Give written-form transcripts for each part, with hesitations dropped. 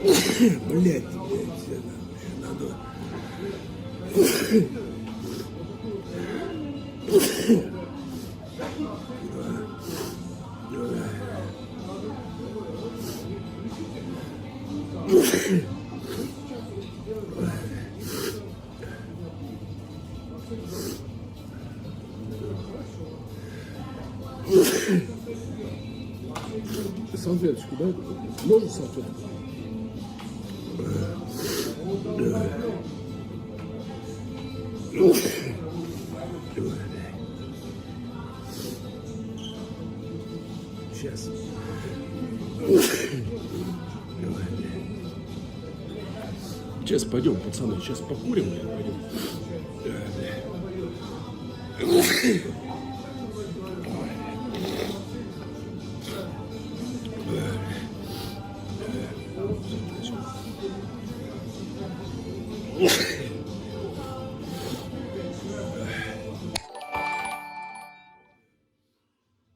Блять, надо. Салфеточку, да? Можно салфетку? Сейчас. Сейчас пойдем, пацаны, сейчас покурим и пойдем.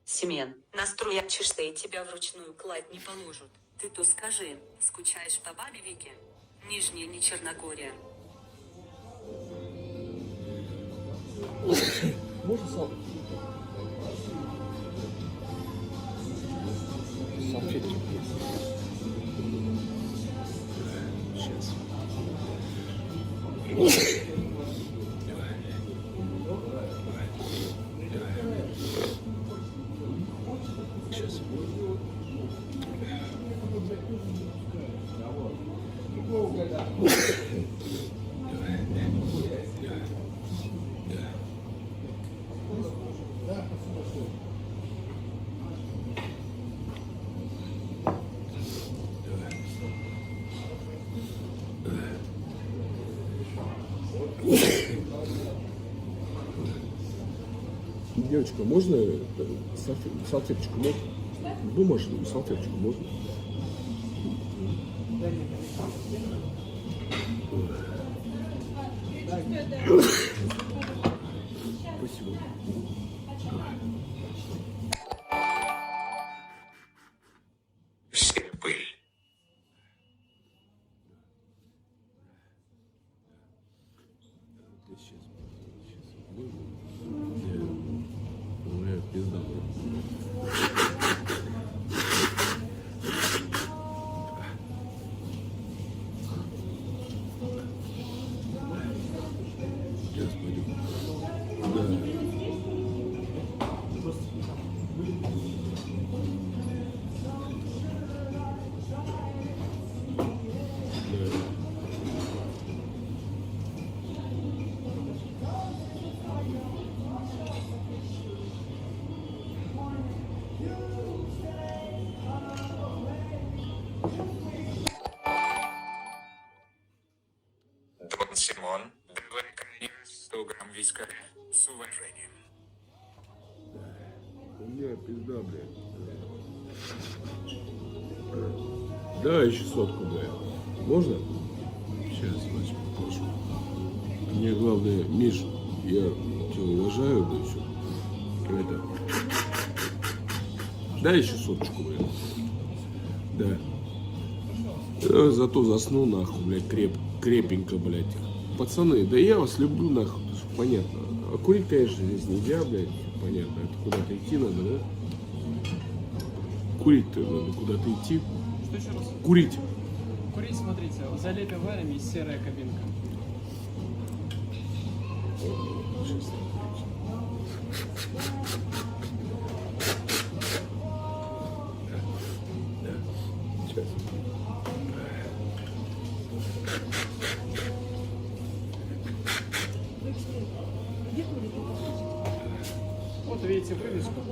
Семен, настроячишься и тебя вручную кладь не положат. Ты то скажи, скучаешь по бабе Вике? Нижняя не Черногория. Можно салфетки? Сейчас. Сейчас. Девочка, можно салфеточку? Можно? Бумажную салфеточку можно? Спасибо. Все пыль. Пизда. Сейчас пойдем. Да. Дон Симон, давай-ка мне 100 грамм вискаря. С уважением. У меня пизда, блядь. Да, еще сотку, блядь. Можно? Сейчас, значит, попрошу. Мне главное, Миш, я тебя уважаю, да, все. Это. Дай еще соточку, блядь. Да. Зато засну, нахуй, блядь, крепенько, блядь. Пацаны, да я вас люблю, нахуй, понятно. А курить, конечно, здесь нельзя, блядь, понятно. Это куда-то идти надо, да? Курить-то надо куда-то идти. Что еще раз? Курить. Курить, смотрите, в залепе варим есть серая кабинка. Сейчас. Вот видите вывеску.